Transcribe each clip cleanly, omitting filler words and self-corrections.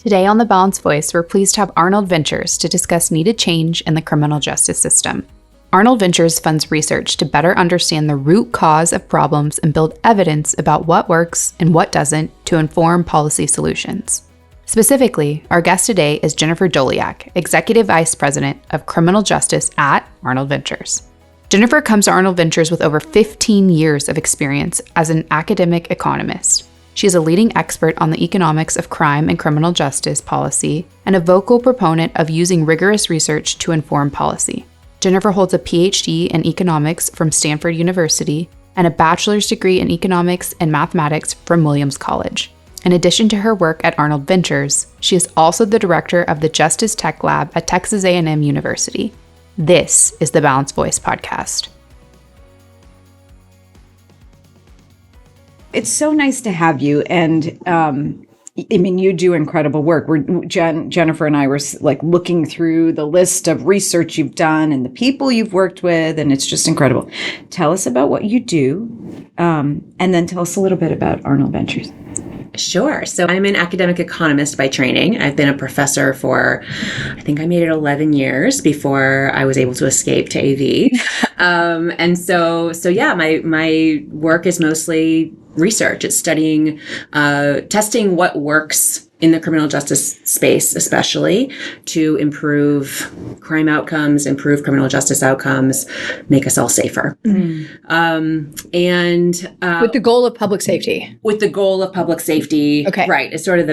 Today on The Balanced Voice, we're pleased to have Arnold Ventures to discuss needed change in the criminal justice system. Arnold Ventures funds research to better understand the root cause of problems and build evidence about what works and what doesn't to inform policy solutions. Specifically, our guest today is Jennifer Doleac, Executive Vice President of Criminal Justice at Arnold Ventures. Jennifer comes to Arnold Ventures with over 15 years of experience as an academic economist. She is a leading expert on the economics of crime and criminal justice policy and a vocal proponent of using rigorous research to inform policy. Jennifer holds a PhD in economics from Stanford University and a bachelor's degree in economics and mathematics from Williams College. In addition to her work at Arnold Ventures, she is also the director of the Justice Tech Lab at Texas A&M University. This is the Balanced Voice podcast. It's so nice to have you. And you do incredible work. Jennifer and I were looking through the list of research you've done and the people you've worked with, and it's just incredible. Tell us about what you do, and then tell us a little bit about Arnold Ventures. Sure. So I'm an academic economist by training. I've been a professor for, I think I made it 11 years before I was able to escape to AV. My work is mostly research. It's studying, testing what works in the criminal justice space, especially to improve crime outcomes, improve criminal justice outcomes, make us all safer. With the goal of public safety. With the goal of public safety. Okay. Right. It's sort of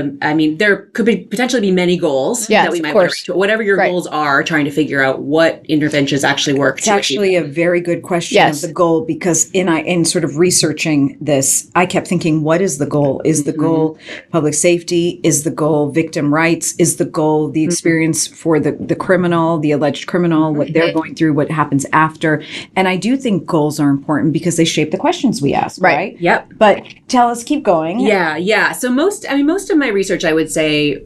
there could potentially be many goals that we might want to, whatever your goals are, trying to figure out what interventions actually work. It's actually a very good question of the goal, because in sort of researching this, I kept thinking, what is the goal? Is the goal public safety? Is the goal victim rights? Is the goal the experience for the criminal, the alleged criminal, what they're going through, what happens after? And I do think goals are important because they shape the questions we ask, right? Yep. But tell us, keep going. Yeah. So most of my research, I would say,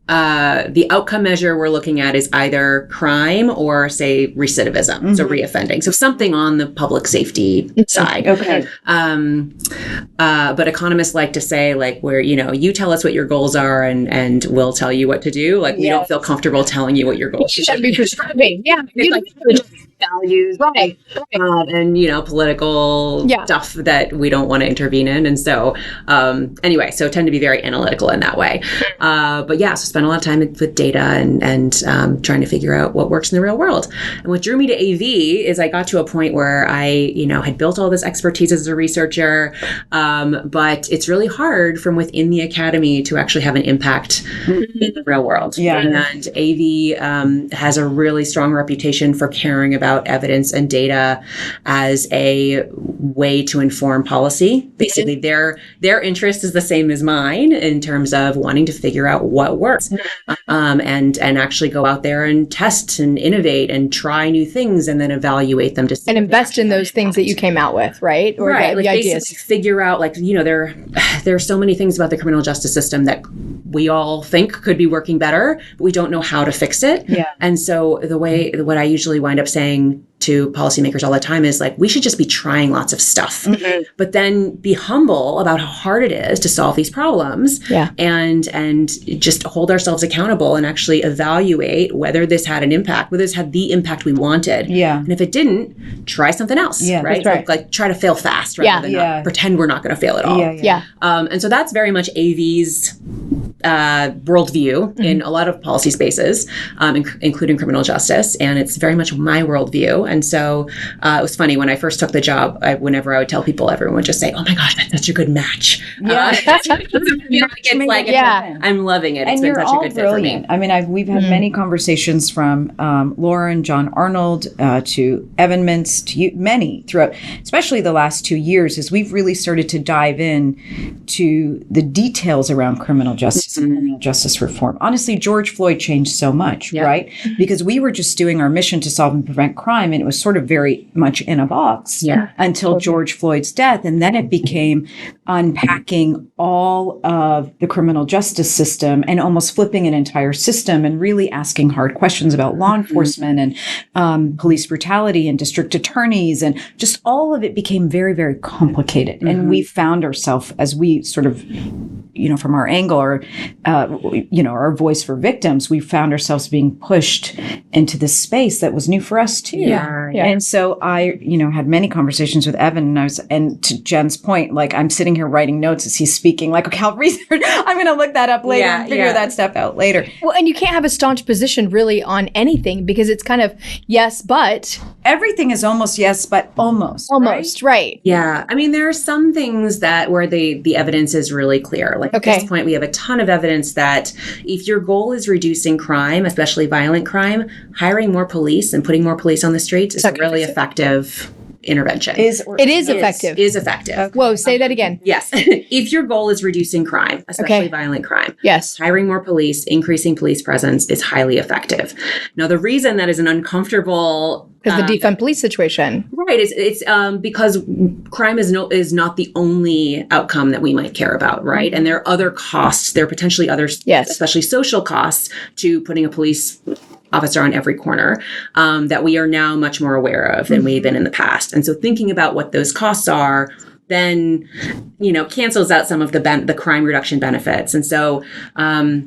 the outcome measure we're looking at is either crime or, say, recidivism, so reoffending. So something on the public safety side. Okay. But economists like to say, where, you tell us what your goals are and we'll tell you what to do. We don't feel comfortable telling you what your goals should be prescribing. Yeah. Values, right. And, political stuff that we don't want to intervene in. And so, so tend to be very analytical in that way. So spend a lot of time with data and trying to figure out what works in the real world. And what drew me to AV is I got to a point where I, had built all this expertise as a researcher, but it's really hard from within the academy to actually have an impact in the real world. Yeah. And AV has a really strong reputation for caring about evidence and data as a way to inform policy. Basically, their interest is the same as mine in terms of wanting to figure out what works, and actually go out there and test and innovate and try new things and then evaluate them to and invest in those things that you came out with, right? Or right. the ideas. Figure out there are so many things about the criminal justice system that we all think could be working better, but we don't know how to fix it. Yeah. And so what I usually wind up saying to policymakers all the time is we should just be trying lots of stuff, but then be humble about how hard it is to solve these problems, and just hold ourselves accountable and actually evaluate whether this had an impact, whether this had the impact we wanted. Yeah. And if it didn't, try something else, right? Try to fail fast rather than not pretend we're not going to fail at all. And so that's very much AV's worldview in a lot of policy spaces, including criminal justice. And it's very much my worldview. And so it was funny when I first took the job, whenever I would tell people, everyone would just say, "Oh my gosh, that's such a good match." Yeah. I'm loving it. It's been such a good fit for me. We've had many conversations from Laura and John Arnold to Evan Mintz, to you, many throughout, especially the last 2 years, as we've really started to dive in to the details around criminal justice and criminal justice reform. Honestly, George Floyd changed so much, right? Because we were just doing our mission to solve and prevent crime, and it was sort of very much in a box until George Floyd's death. And then it became unpacking all of the criminal justice system and almost flipping an entire system and really asking hard questions about law enforcement and police brutality and district attorneys. And just all of it became very, very complicated. And we found ourselves, as we sort of from our angle, or, our voice for victims, we found ourselves being pushed into this space that was new for us too. Yeah. And so I, had many conversations with Evan, and to Jen's point, like, I'm sitting here writing notes as he's speaking, like, okay, I'll research, I'm going to look that up later and figure that stuff out later. Well, and you can't have a staunch position really on anything, because it's kind of yes, but. Everything is almost yes, but almost. Almost, right? Yeah. I mean, there are some things where the evidence is really clear. Like at this point, we have a ton of evidence that if your goal is reducing crime, especially violent crime, hiring more police and putting more police on the streets is a really effective intervention. It is effective. Is effective. Okay. Whoa, say that again. Yes. If your goal is reducing crime, especially violent crime, hiring more police, increasing police presence is highly effective. Now, the reason that is an uncomfortable... Because the defund police situation. Right. It's because crime is not the only outcome that we might care about, right? And there are other costs. There are potentially other, especially social costs, to putting a police officer on every corner that we are now much more aware of than we've been in the past. And so thinking about what those costs are then, cancels out some of the crime reduction benefits. And so...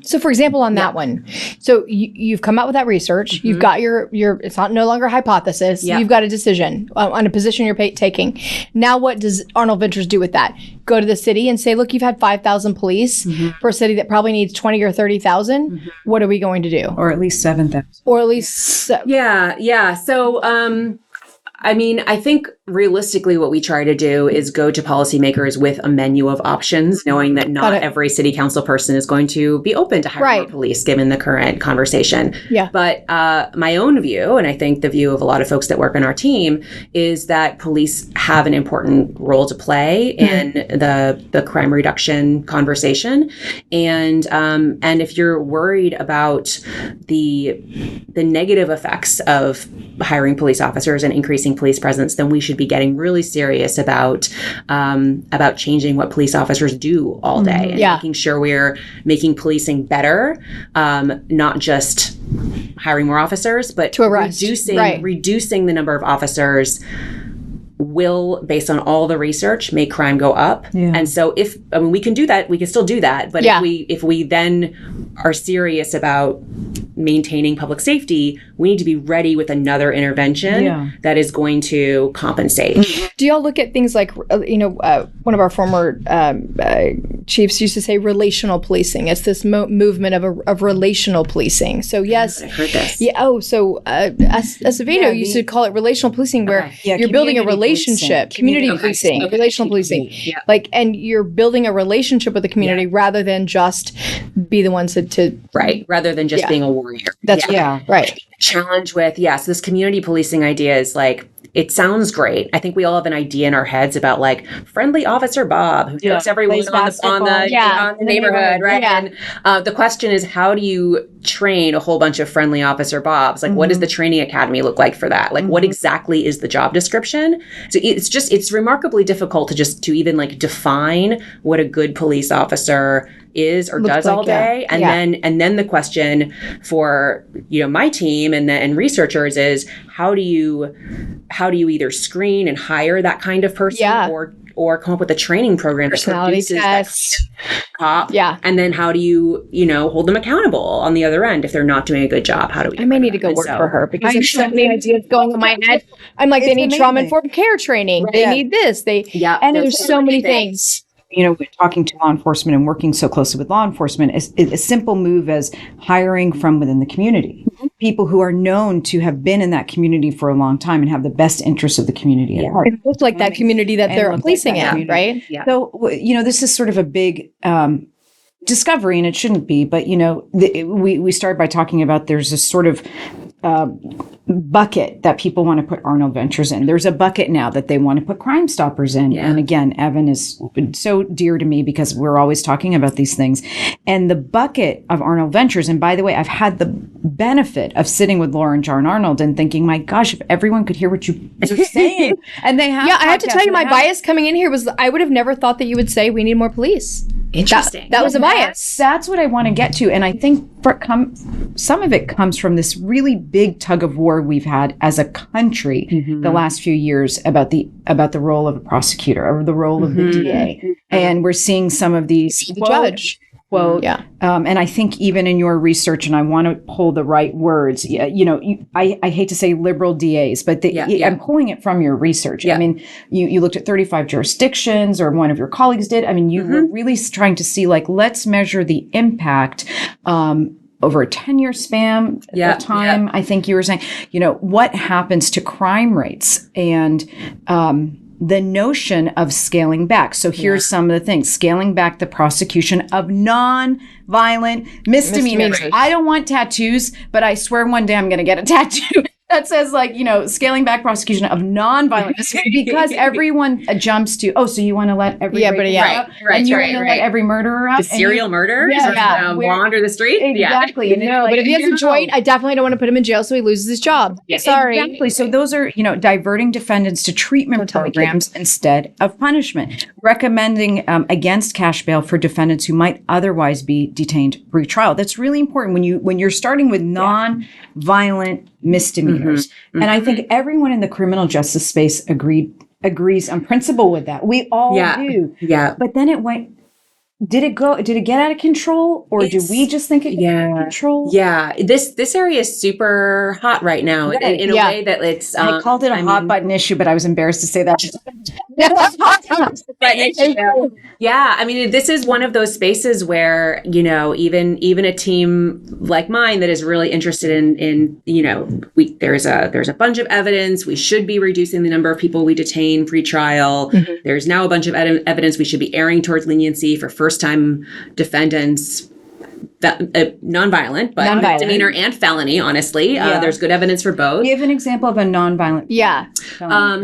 So for example, on that one, so you've come out with that research, you've got your it's not no longer a hypothesis, you've got a decision on a position you're taking. Now what does Arnold Ventures do with that? Go to the city and say, look, you've had 5,000 police for a city that probably needs 20 or 30,000. What are we going to do? Or at least 7,000. Or at least... Yeah. So, I think realistically what we try to do is go to policymakers with a menu of options, knowing that not every city council person is going to be open to hiring more police given the current conversation. Yeah. But my own view, and I think the view of a lot of folks that work on our team, is that police have an important role to play in the crime reduction conversation. And if you're worried about the negative effects of hiring police officers and increasing police presence, then we should be getting really serious about changing what police officers do all day and making sure we're making policing better, not just hiring more officers, but to arrest. reducing the number of officers will, based on all the research, make crime go up. Yeah. And so we can do that, we can still do that. But if we then are serious about maintaining public safety, we need to be ready with another intervention that is going to compensate. Do y'all look at things like, one of our former chiefs used to say relational policing. It's this movement of relational policing. So yes. I've heard this. Yeah. Oh, so Acevedo used to call it relational policing, where you're building a relationship, community policing, relational policing. Yeah. And you're building a relationship with the community rather than just be the ones to rather than just being a warrior. That's right. Challenge with so this community policing idea is it sounds great. I think we all have an idea in our heads about friendly officer Bob who knows everyone on the neighborhood, right? Yeah. And the question is, how do you train a whole bunch of friendly officer Bobs? What does the training academy look like for that? What exactly is the job description? So it's remarkably difficult to even define what a good police officer is or does all day. And then the question for my team and researchers is, how do you either screen and hire that kind of person or come up with a training program that produces tests, cop. And then how do you hold them accountable on the other end if they're not doing a good job? How do we I may need to go work for her, because there's so many ideas going in my head. I'm like, they need trauma-informed care training. They need this. And there's so many things. Talking to law enforcement and working so closely with law enforcement is a simple move as hiring from within the community. People who are known to have been in that community for a long time and have the best interests of the community at heart. It looks like that community that they're policing in, right? Yeah. So, this is sort of a big discovery, and it shouldn't be, but, we started by talking about there's this sort of bucket that people want to put Arnold Ventures in. There's a bucket now that they want to put Crime Stoppers in. Yeah. And again, Evan is so dear to me because we're always talking about these things. And the bucket of Arnold Ventures, and by the way, I've had the benefit of sitting with Laura and John Arnold and thinking, my gosh, if everyone could hear what you're saying. And they have I have to tell you, my bias coming in here was I would have never thought that you would say we need more police. Interesting. That was a bias. That's what I want to get to. And I think some of it comes from this really big tug of war we've had as a country the last few years about the role of a prosecutor or the role of the DA. And we're seeing some of these judge. Quote, and I think even in your research, and I want to pull the right words, I hate to say liberal DAs, but I'm pulling it from your research. I mean, you looked at 35 jurisdictions, or one of your colleagues did. I mean, you were really trying to see, like, let's measure the impact over a 10-year span of time. I think you were saying, what happens to crime rates and the notion of scaling back. So here's some of the things. Scaling back the prosecution of non-violent misdemeanors. I don't want tattoos, but I swear one day I'm going to get a tattoo that says, like, scaling back prosecution of non-violent misdemeanors, because everyone jumps to, so you want to let every out? Right, and you want to let every murderer out? The serial murderers wander the street? Exactly. Yeah. But if he has a joint, I definitely don't want to put him in jail so he loses his job. Yeah, sorry. Exactly. So those are, diverting defendants to treatment programs instead of punishment. Recommending against cash bail for defendants who might otherwise be detained pre-trial. That's really important when you're starting with non-violent misdemeanors. And I think everyone in the criminal justice space agrees on principle with that. We all do. Yeah. But then did it get out of control, or do we just think it got out of control? Yeah. This area is super hot right now in a way that it's I called it a hot button issue, but I was embarrassed to say that. Yeah, I mean, this is one of those spaces where, even a team like mine that is really interested in there's a bunch of evidence. We should be reducing the number of people we detain pre-trial. There's now a bunch of evidence we should be erring towards leniency for first-time defendants. Non-violent, but misdemeanor and felony, honestly. There's good evidence for both. Give an example of a non-violent.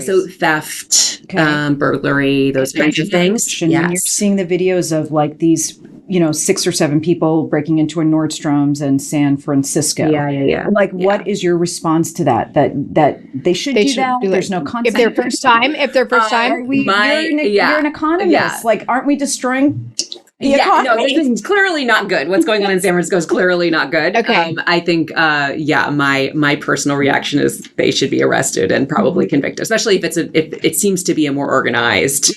So theft, burglary, those kinds of things. Yes. You're seeing the videos of, like, these, 6 or 7 people breaking into a Nordstrom's in San Francisco. Yeah. Like, what is your response to that? That they should do that? There's no concept. If they're first time, you're an economist. Yeah. Like, aren't we destroying... this is clearly not good. What's going on in San Francisco is clearly not good. Okay. I think, my personal reaction is they should be arrested and probably convicted, especially if it seems to be a more organized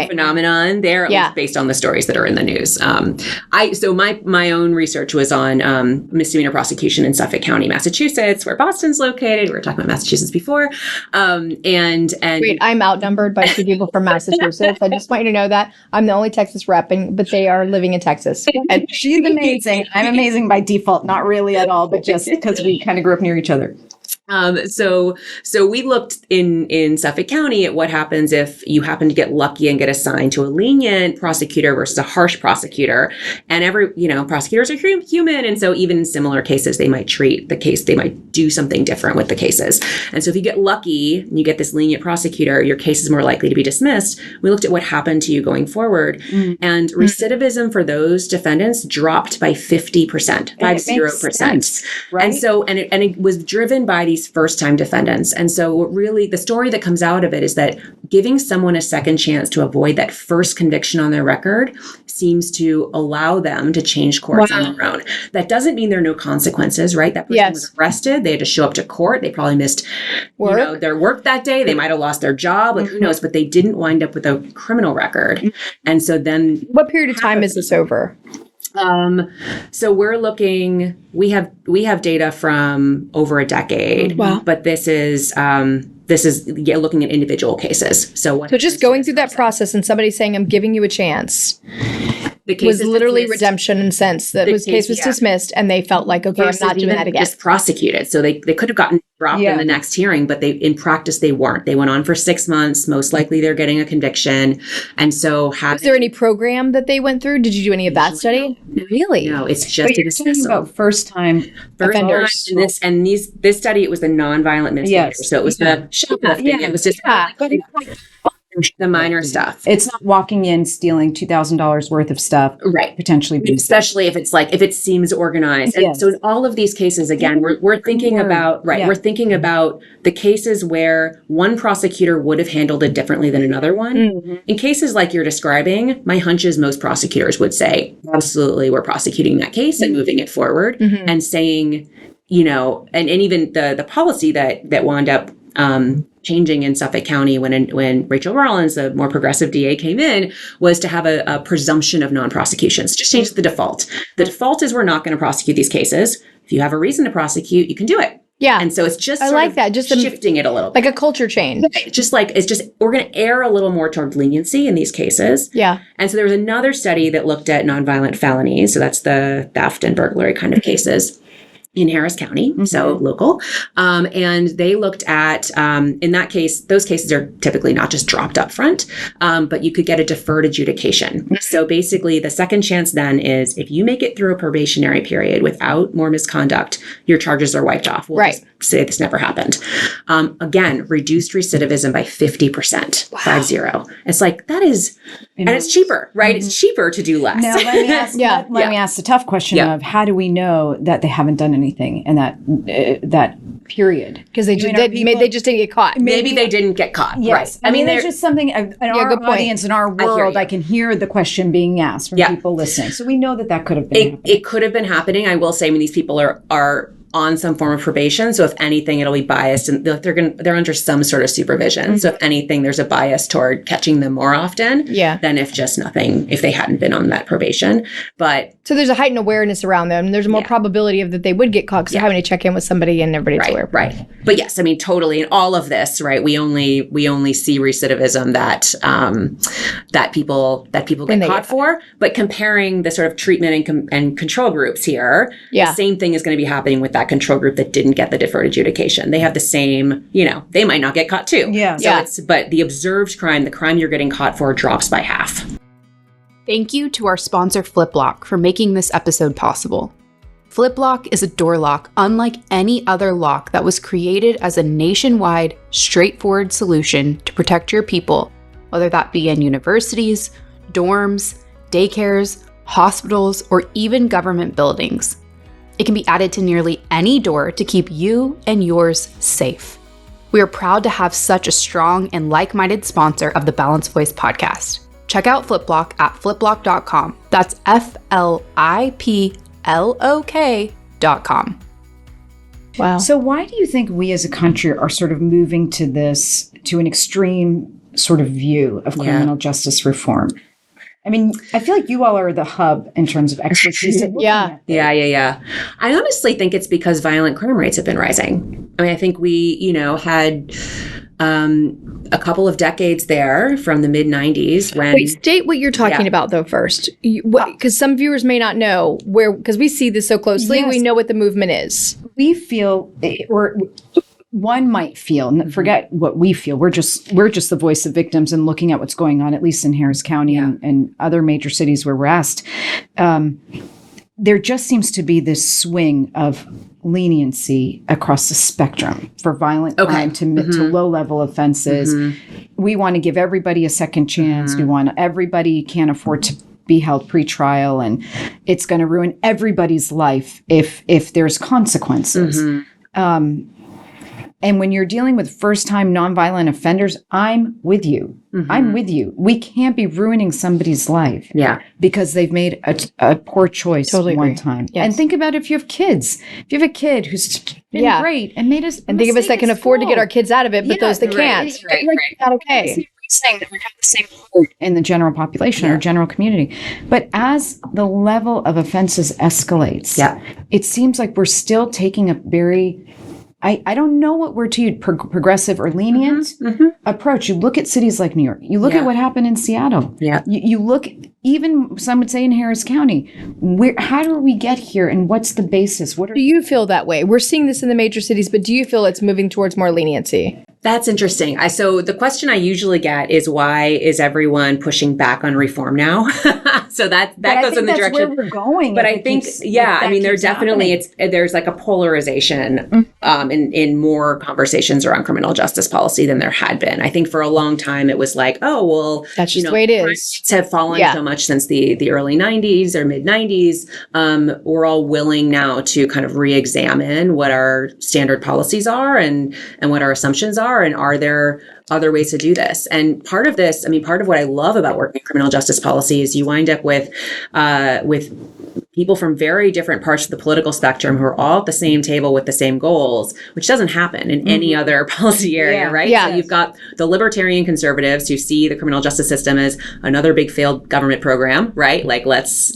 phenomenon there, at least based on the stories that are in the news. So my own research was on misdemeanor prosecution in Suffolk County, Massachusetts, where Boston's located. We were talking about Massachusetts before. And wait, I'm outnumbered by 2 people from Massachusetts. I just want you to know that I'm the only Texas repping, but they are living in Texas. And she's amazing. I'm amazing by default, not really at all, but just because we kind of grew up near each other. So we looked in Suffolk County at what happens if you happen to get lucky and get assigned to a lenient prosecutor versus a harsh prosecutor. And prosecutors are human. And so even in similar cases, they might treat the case, they might do something different with the cases. And so if you get lucky and you get this lenient prosecutor, your case is more likely to be dismissed. We looked at what happened to you going forward, and recidivism for those defendants dropped by 50%, 50%. Right? And it was driven by these first-time defendants. And so really the story that comes out of it is that giving someone a second chance to avoid that first conviction on their record seems to allow them to change course on their own. That doesn't mean there are no consequences, right? That person was arrested. They had to show up to court. They probably missed their work that day. They might have lost their job. Like, who knows? But they didn't wind up with a criminal record. And so then... What period of time is this over? So we're looking, we have data from over a decade, but this is looking at individual cases. So just going through that process and somebody saying, I'm giving you a chance. The case was literally dismissed. Redemption in sense that the case was dismissed and they felt like, okay, I'm not doing that again. Just prosecuted. So they could have gotten dropped in the next hearing, but in practice they weren't. They went on for 6 months. Most likely they're getting a conviction. And so was there any program that they went through? Did you do any of that study? Really? No, it's just a dismissal. About first-time offenders. This study, it was the nonviolent misdemeanor. So it was the shoplifting. It was just The minor stuff. It's not walking in, stealing $2,000 worth of stuff. Right. Potentially. Especially if it's like, if it seems organized. And so in all of these cases, again, we're thinking about, we're thinking about the cases where one prosecutor would have handled it differently than another one. In cases like you're describing, my hunch is most prosecutors would say, absolutely, we're prosecuting that case and moving it forward and saying, you know, and even the policy that wound up changing in Suffolk County when Rachel Rollins, the more progressive DA, came in, was to have a presumption of non-prosecutions. Just change the default. The default is we're not going to prosecute these cases. If you have a reason to prosecute, you can do it. Yeah. And so it's just I like that. Just shifting it a little bit. Like a culture change. We're going to err a little more toward leniency in these cases. Yeah. And so there was another study that looked at nonviolent felonies. So that's the theft and burglary kind of cases in Harris County, so local. And they looked at, in that case, those cases are typically not just dropped up front, but you could get a deferred adjudication. So basically the second chance then is if you make it through a probationary period without more misconduct, your charges are wiped off. We'll just say this never happened. Again, reduced recidivism by 50%, 50. It's like, that is, and it's cheaper, right? It's cheaper to do less. Now, let me ask, let me ask the tough question of how do we know that they haven't done anything in that period? Because they just didn't get caught. Maybe they didn't get caught. Yes. Right. I mean, there's just something in our audience, in our world, I can hear the question being asked from people listening. So we know that could have been happening. It could have been happening. I will say, I mean, these people are on some form of probation. So if anything, it'll be biased and they're under some sort of supervision. So if anything, there's a bias toward catching them more often than if just nothing, if they hadn't been on that probation. But so there's a heightened awareness around them. There's a more probability of that they would get caught because they're having to check in with somebody and everybody's aware. Right. But yes, I mean, totally. In all of this, right, we only see recidivism that people get caught for. But comparing the sort of treatment and control groups here, the same thing is going to be happening with that control group that didn't get the deferred adjudication. They have the same, they might not get caught too. But the observed crime, the crime you're getting caught for, drops by half. Thank you to our sponsor FlipLock for making this episode possible. FlipLock is a door lock unlike any other lock that was created as a nationwide, straightforward solution to protect your people, whether that be in universities, dorms, daycares, hospitals, or even government buildings. It can be added to nearly any door to keep you and yours safe. We are proud to have such a strong and like-minded sponsor of the Balanced Voice podcast. Check out FlipLock at fliplock.com. That's FLIPLOK.com. Wow. So why do you think we as a country are sort of moving to an extreme sort of view of criminal justice reform? I mean, I feel like you all are the hub in terms of expertise. Yeah. I honestly think it's because violent crime rates have been rising. I mean, I think we, had a couple of decades there from the mid 90s when. Wait, state what you're talking about though first, because some viewers may not know because we see this so closely. We know what the movement is. We feel, or one might feel, forget what we feel. We're just the voice of victims and looking at what's going on, at least in Harris County and other major cities where we're asked. There just seems to be this swing of leniency across the spectrum for violent crime to low-level offenses. We want to give everybody a second chance. We want everybody can't afford to be held pretrial, and it's going to ruin everybody's life if there's consequences. And when you're dealing with first-time nonviolent offenders, I'm with you. I'm with you. We can't be ruining somebody's life because they've made a poor choice one time. Yes. And think about if you have kids. If you have a kid who's been great and made us and think of us that can afford to get our kids out of it, but those that can't. Right. Not okay. Saying that we have the same heart in the general population or general community. But as the level of offenses escalates, it seems like we're still taking a very... I don't know what word to use, progressive or lenient approach. You look at cities like New York. You look at what happened in Seattle. You look, even some would say in Harris County. How do we get here and what's the basis? Do you feel that way? We're seeing this in the major cities, but do you feel it's moving towards more leniency? That's interesting. So the question I usually get is, why is everyone pushing back on reform now? So that goes in the direction where we're going. But I think, there definitely there's like a polarization in more conversations around criminal justice policy than there had been. I think for a long time it was like, oh, well, that's just the way it is. Have fallen so much since the early 90s or mid 90s. We're all willing now to kind of re-examine what our standard policies are and what our assumptions are, and are there other ways to do this. And part of this, part of what I love about working in criminal justice policy is you wind up with people from very different parts of the political spectrum who are all at the same table with the same goals, which doesn't happen in any other policy area, right? Yeah. So you've got the libertarian conservatives who see the criminal justice system as another big failed government program, right? Like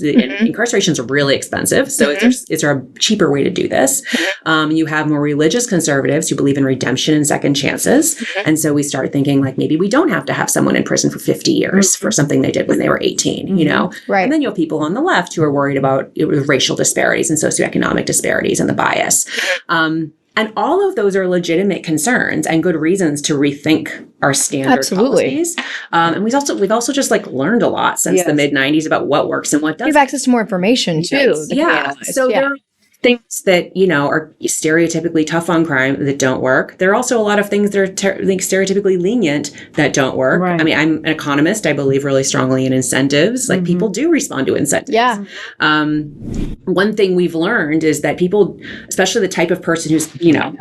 incarceration is really expensive. So is there a cheaper way to do this? You have more religious conservatives who believe in redemption and second chances. And so we start thinking like, maybe we don't have to have someone in prison for 50 years for something they did when they were 18, you know? Right. And then you have people on the left who are worried about racial disparities and socioeconomic disparities and the bias. And all of those are legitimate concerns and good reasons to rethink our standard policies. And we've also just like learned a lot since the mid 90s about what works and what doesn't. You have access to more information too. Yeah. So there are things that, are stereotypically tough on crime that don't work. There are also a lot of things that are stereotypically lenient that don't work. Right. I'm an economist. I believe really strongly in incentives. Like people do respond to incentives. Yeah. One thing we've learned is that people, especially the type of person who's,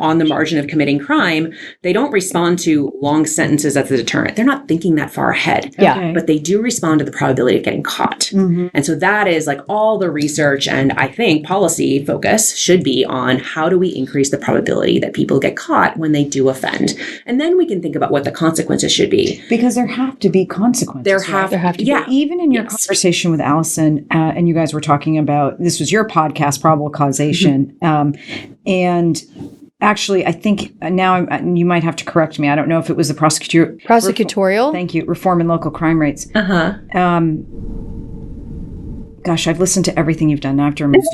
on the margin of committing crime, they don't respond to long sentences as a deterrent. They're not thinking that far ahead. Yeah. But they do respond to the probability of getting caught. And so that is like all the research and I think policy focus should be on how do we increase the probability that people get caught when they do offend. And then we can think about what the consequences should be. Because there have to be consequences. There have to be. Even in your conversation with Allison, and you guys were talking about, this was your podcast, Probable Causation. And actually, I think now you might have to correct me. I don't know if it was the prosecutorial. Thank you. Reform in local crime rates. Gosh, I've listened to everything you've done. Now I have to remember.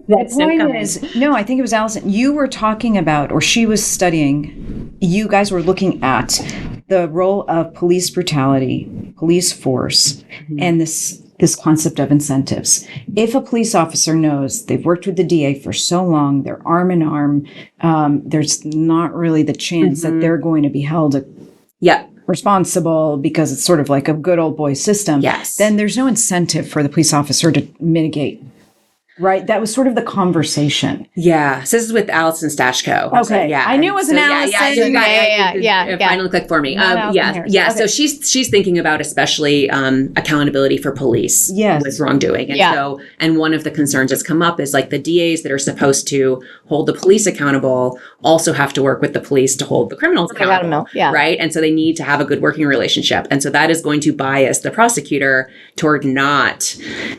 The point is, no, I think it was Allison. You were talking about, or she was studying, you guys were looking at the role of police brutality, police force, and this concept of incentives. If a police officer knows they've worked with the DA for so long, they're arm in arm, there's not really the chance that they're going to be held responsible because it's sort of like a good old boy system. Yes. Then there's no incentive for the police officer to mitigate. Right? That was sort of the conversation. Yeah. So this is with Allison Stashko. Okay. So, yeah. I knew it was an Allison. Yeah. Finally clicked for me. Yeah. Okay. So she's thinking about especially accountability for police with wrongdoing. And and one of the concerns that's come up is like the DAs that are supposed to hold the police accountable also have to work with the police to hold the criminals accountable. Right? And so they need to have a good working relationship. And so that is going to bias the prosecutor toward not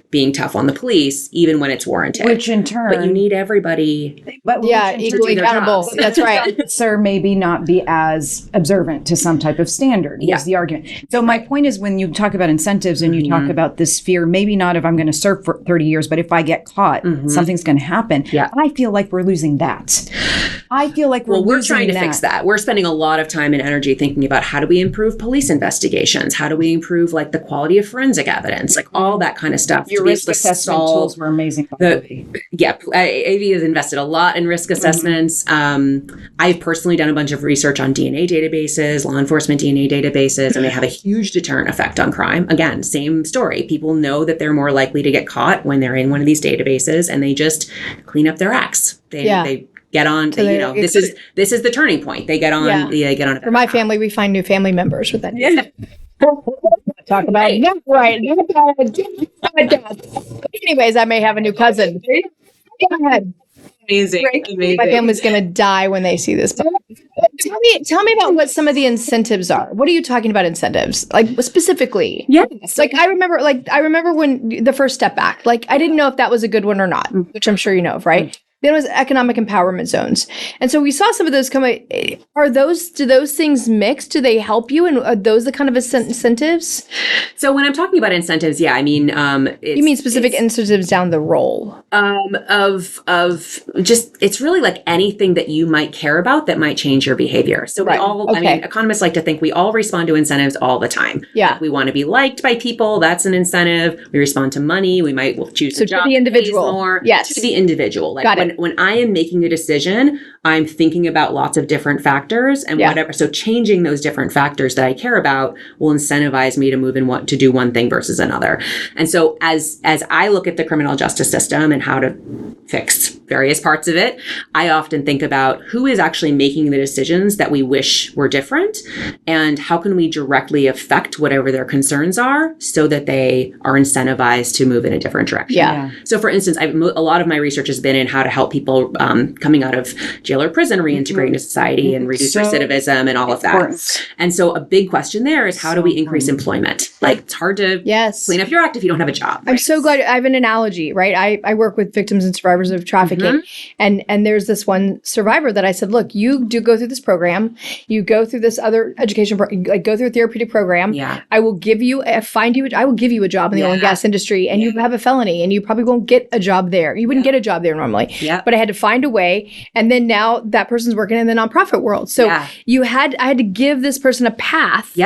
being tough on the police, even when it's warranted. Which in turn, but you need everybody. Equally accountable. That's right. Sir, maybe not be as observant to some type of standard. Is the argument. So my point is, when you talk about incentives and you talk about this fear, maybe not if I'm going to serve for 30 years, but if I get caught, something's going to happen. I feel like we're losing that. I feel like we're trying to fix that. We're spending a lot of time and energy thinking about how do we improve police investigations? How do we improve like the quality of forensic evidence? Like all that kind of stuff. Your risk assessment tools were amazing. AV has invested a lot in risk assessments. I've personally done a bunch of research on DNA databases, law enforcement DNA databases, and they have a huge deterrent effect on crime. Again, same story. People know that they're more likely to get caught when they're in one of these databases, and they just clean up their acts. They get on. So this is the turning point. They get on. They get on. For my family, we find new family members with that. Talk about it. Right. Anyways, I may have a new cousin. Go ahead. Amazing. My family's gonna die when they see this. Tell me about what some of the incentives are. What are you talking about incentives? Like specifically? Yes. Like I remember when the first step back. Like I didn't know if that was a good one or not, which I'm sure you know of, right? Then it was economic empowerment zones. And so we saw some of those come. Do those things mix? Do they help you? And are those the kind of incentives? So when I'm talking about incentives, you mean specific incentives down the roll it's really like anything that you might care about that might change your behavior. So economists like to think we all respond to incentives all the time. Yeah. Like we want to be liked by people. That's an incentive. We respond to money. We might choose a job to the individual. More. Yes. To the individual. Like got it. when I am making a decision, I'm thinking about lots of different factors and whatever. So changing those different factors that I care about will incentivize me to move and want to do one thing versus another. And so as I look at the criminal justice system and how to fix various parts of it, I often think about who is actually making the decisions that we wish were different, and how can we directly affect whatever their concerns are so that they are incentivized to move in a different direction. Yeah. So for instance, a lot of my research has been in how to help people coming out of jail or prison reintegrate into society and reduce recidivism and all of that. And so a big question there is, how do we increase employment? Like, it's hard to clean up your act if you don't have a job. I'm so glad. I have an analogy, right? I work with victims and survivors of trafficking. And there's this one survivor that I said, look, you do go through this program. You go through this other education, like go through a therapeutic program. Yeah. I will give you, I will give you a job in the oil and gas industry, and you have a felony and you probably won't get a job there. You wouldn't get a job there normally. Yeah. But I had to find a way. And then now that person's working in the nonprofit world. So I had to give this person a path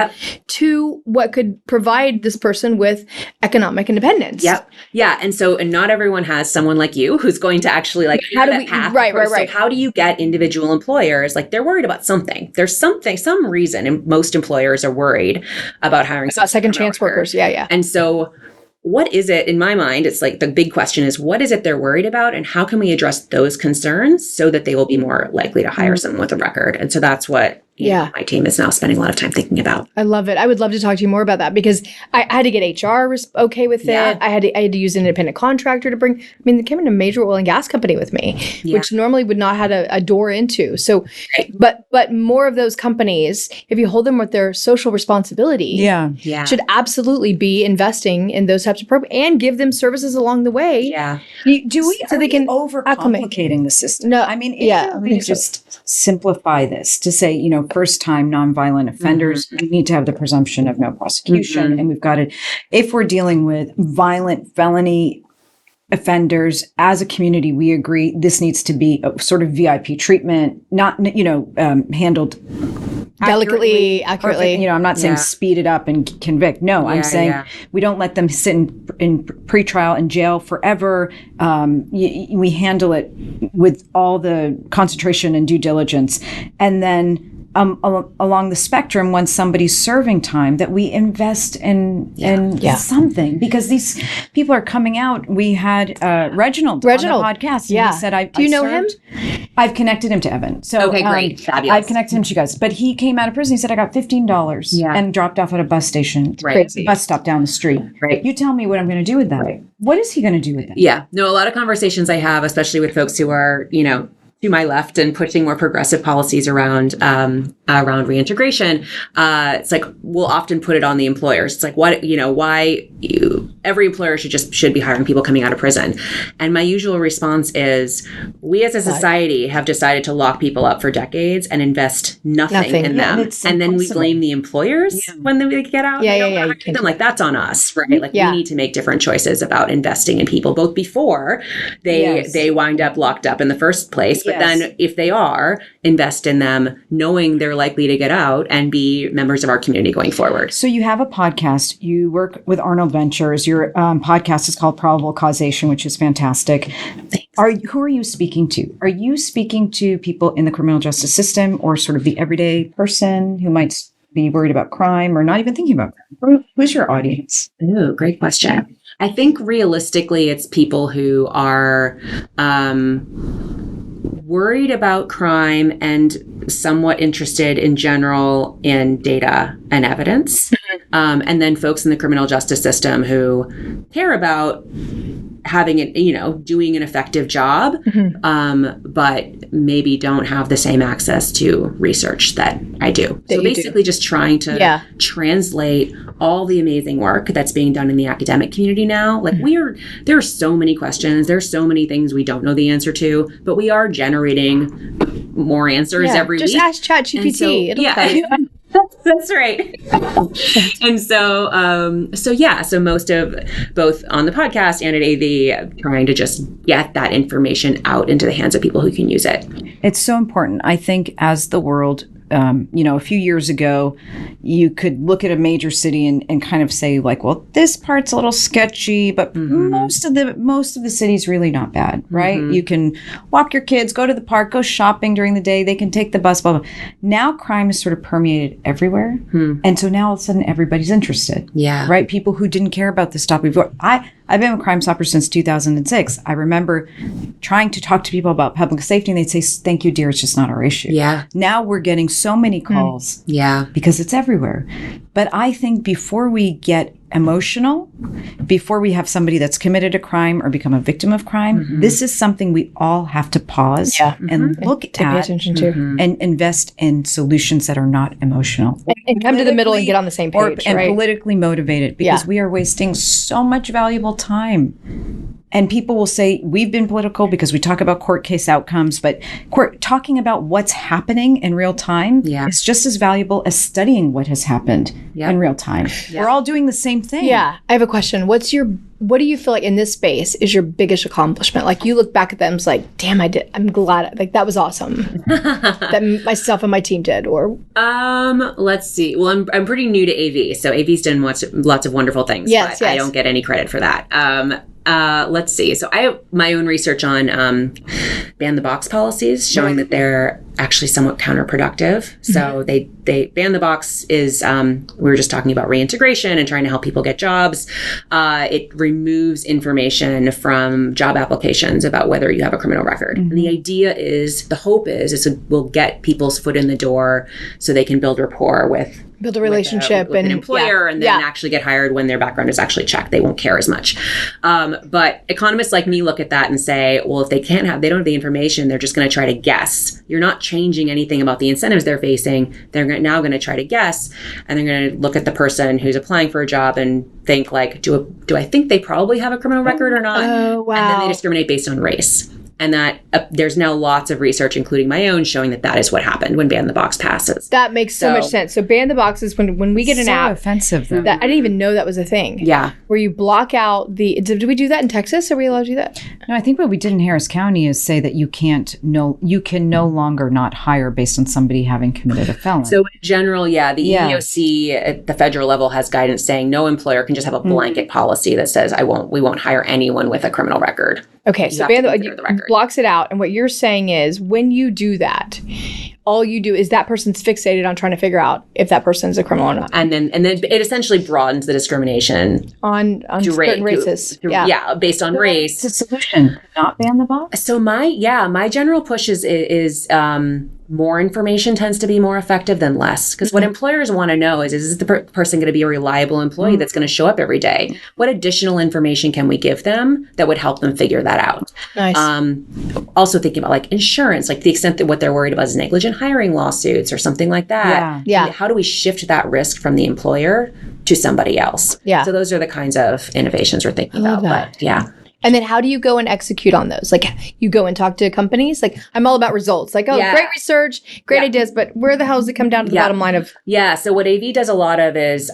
to what could provide this person with economic independence. Yep. Yeah. And not everyone has someone like you who's going to actually like, how do we, path. Right. So how do you get individual employers? Like, they're worried about something. There's some reason, and most employers are worried about hiring second chance workers. Yeah. And so what is it, in my mind, it's like the big question is, what is it they're worried about, and how can we address those concerns so that they will be more likely to hire someone with a record? And so that's what my team is now spending a lot of time thinking about. I love it. I would love to talk to you more about that, because I had to get HR okay with it. I had to use an independent contractor to bring, they came in a major oil and gas company with me, which normally would not have a door into. So, but more of those companies, if you hold them with their social responsibility, should absolutely be investing in those types of programs and give them services along the way. Yeah. So they can overcomplicating the system. No. I mean, just simplify this to say, first-time nonviolent offenders, we need to have the presumption of no prosecution. And we've got to, if we're dealing with violent felony offenders as a community, we agree this needs to be a sort of VIP treatment, not, handled accurately. I'm not saying speed it up and convict. No, I'm saying we don't let them sit in pretrial in jail forever. We handle it with all the concentration and due diligence. And then along the spectrum, when somebody's serving time, that we invest in something, because these people are coming out. We had Reginald on the podcast. And he said, do you know him? I've connected him to Evan. So great. Fabulous. I've connected him to you guys. But he came out of prison. He said, I got $15 and dropped off at a bus station. Right. Bus stop down the street. Right. You tell me what I'm going to do with that. Right. What is he going to do with that? Yeah. No, a lot of conversations I have, especially with folks who are, to my left and pushing more progressive policies around reintegration, it's like we'll often put it on the employers. It's like, why every employer should be hiring people coming out of prison. And my usual response is, we as a society have decided to lock people up for decades and invest nothing in them, and then we blame the employers when they get out. Them. Like, that's on us, right? Like, we need to make different choices about investing in people, both before they wind up locked up in the first place. But then if they are, invest in them, knowing they're likely to get out and be members of our community going forward. So you have a podcast. You work with Arnold Ventures. Your podcast is called Probable Causation, which is fantastic. Thanks. Who are you speaking to? Are you speaking to people in the criminal justice system, or sort of the everyday person who might be worried about crime or not even thinking about crime? Who's your audience? Ooh, great question. I think realistically, it's people who are worried about crime and somewhat interested in general in data and evidence. And then folks in the criminal justice system who care about having it, doing an effective job, but maybe don't have the same access to research that I do. So basically just trying to translate all the amazing work that's being done in the academic community now. Like, there are so many questions, there's so many things we don't know the answer to, but we are generating more answers every week. Just ask ChatGPT. That's right. And so most of both on the podcast and at AV, trying to just get that information out into the hands of people who can use it. It's so important. I think as the world a few years ago, you could look at a major city and kind of say like, well, this part's a little sketchy, but most of the city's really not bad, right? You can walk your kids, go to the park, go shopping during the day. They can take the bus, blah, blah. Now crime is sort of permeated everywhere. And so now all of a sudden everybody's interested. Yeah. Right? People who didn't care about this topic before. I've been a Crime Stopper since 2006. I remember trying to talk to people about public safety and they'd say, thank you, dear, it's just not our issue. Yeah. Now we're getting so many calls. Yeah. Because it's everywhere. But I think before we get emotional, before we have somebody that's committed a crime or become a victim of crime, this is something we all have to pause and look at pay attention to. and invest in solutions that are not emotional. And come to the middle and get on the same page, and right? politically motivated, because we are wasting so much valuable time. And people will say, we've been political because we talk about court case outcomes, but talking about what's happening in real time is just as valuable as studying what has happened in real time. We're all doing the same thing. Yeah. I have a question. What do you feel like in this space is your biggest accomplishment? Like you look back at them and it's like, damn, I'm glad, like that was awesome that myself and my team did. Or let's see. Well, I'm pretty new to AV, so AV's done lots of wonderful things. But I don't get any credit for that. Let's see. So I have my own research on ban the box policies showing that they're actually somewhat counterproductive. So they ban the box is, we were just talking about reintegration and trying to help people get jobs. It removes information from job applications about whether you have a criminal record. And the idea is, the hope is it will get people's foot in the door so they can build rapport build a relationship with an employer and then actually get hired when their background is actually checked. They won't care as much. But economists like me look at that and say, well, if they don't have the information, they're just going to try to guess. You're not changing anything about the incentives they're facing. They're now going to try to guess, and they're going to look at the person who's applying for a job and think like, do I think they probably have a criminal record or not? Oh, wow. And then they discriminate based on race. And that there's now lots of research, including my own, showing that is what happened when Ban the Box passes. That makes so much sense. So Ban the Box is when we get an app. So offensive, though. That I didn't even know that was a thing. Yeah. Where you block out did we do that in Texas? Are we allowed to do that? No, I think what we did in Harris County is say that you can no longer not hire based on somebody having committed a felony. So in general, the EEOC at the federal level has guidance saying no employer can just have a blanket policy that says we won't hire anyone with a criminal record. Okay, so Ban the record blocks it out, and what you're saying is when you do that, all you do is that person's fixated on trying to figure out if that person's a criminal or not. And then it essentially broadens the discrimination on certain races. Based on race. It's a solution, not ban the box. So my general push is more information tends to be more effective than less. Because what employers want to know is the person going to be a reliable employee that's going to show up every day? What additional information can we give them that would help them figure that out? Nice. Also thinking about like insurance, like the extent that what they're worried about is negligent hiring lawsuits or something like that. Yeah. How do we shift that risk from the employer to somebody else? Yeah. So those are the kinds of innovations we're thinking about. But And then how do you go and execute on those? Like you go and talk to companies? Like I'm all about results. Like, great research, great ideas, but where the hell does it come down to the bottom line of? Yeah. So what AV does a lot of is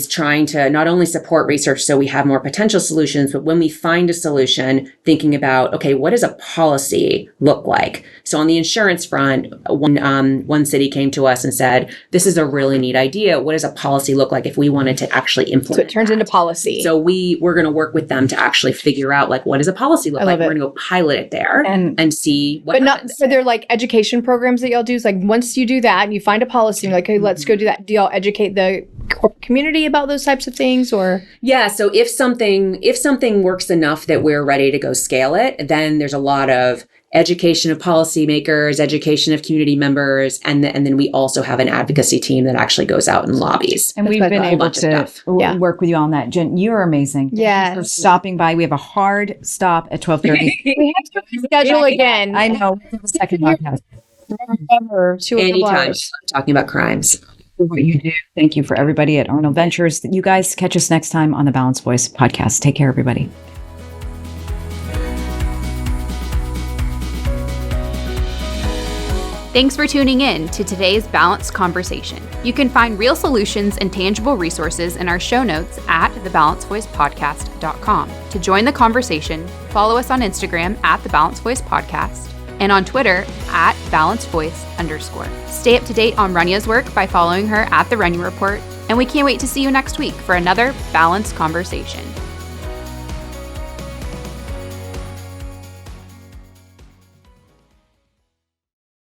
trying to not only support research so we have more potential solutions, but when we find a solution, thinking about, okay, what does a policy look like? So on the insurance front, one city came to us and said, this is a really neat idea. What does a policy look like if we wanted to actually implement So it turns into policy. So we're going to work with them to actually figure out like, what does a policy look like? We're going to go pilot it there and see what happens. Are there like education programs that y'all do? It's like once you do that and you find a policy, you're like, hey, let's go do that. Do y'all educate the corporate community about those types of things or? Yeah. So if something works enough that we're ready to go scale it, then there's a lot of education of policymakers, education of community members, and then we also have an advocacy team that actually goes out and lobbies. And we've been able to work with you on that. Jenn, you are amazing. Yeah. For stopping by. We have a hard stop at 12:30. We have to schedule again. I know. The second podcast. Anytime talking about crimes. What you do. Thank you for everybody at Arnold Ventures. You guys catch us next time on the Balanced Voice podcast. Take care, everybody. Thanks for tuning in to today's Balanced Conversation. You can find real solutions and tangible resources in our show notes at thebalancedvoicepodcast.com. To join the conversation, follow us on Instagram at The Balanced Voice Podcast, and on Twitter @balancedvoice_. Stay up to date on Rania's work by following her at The Rania Report, and we can't wait to see you next week for another Balanced Conversation.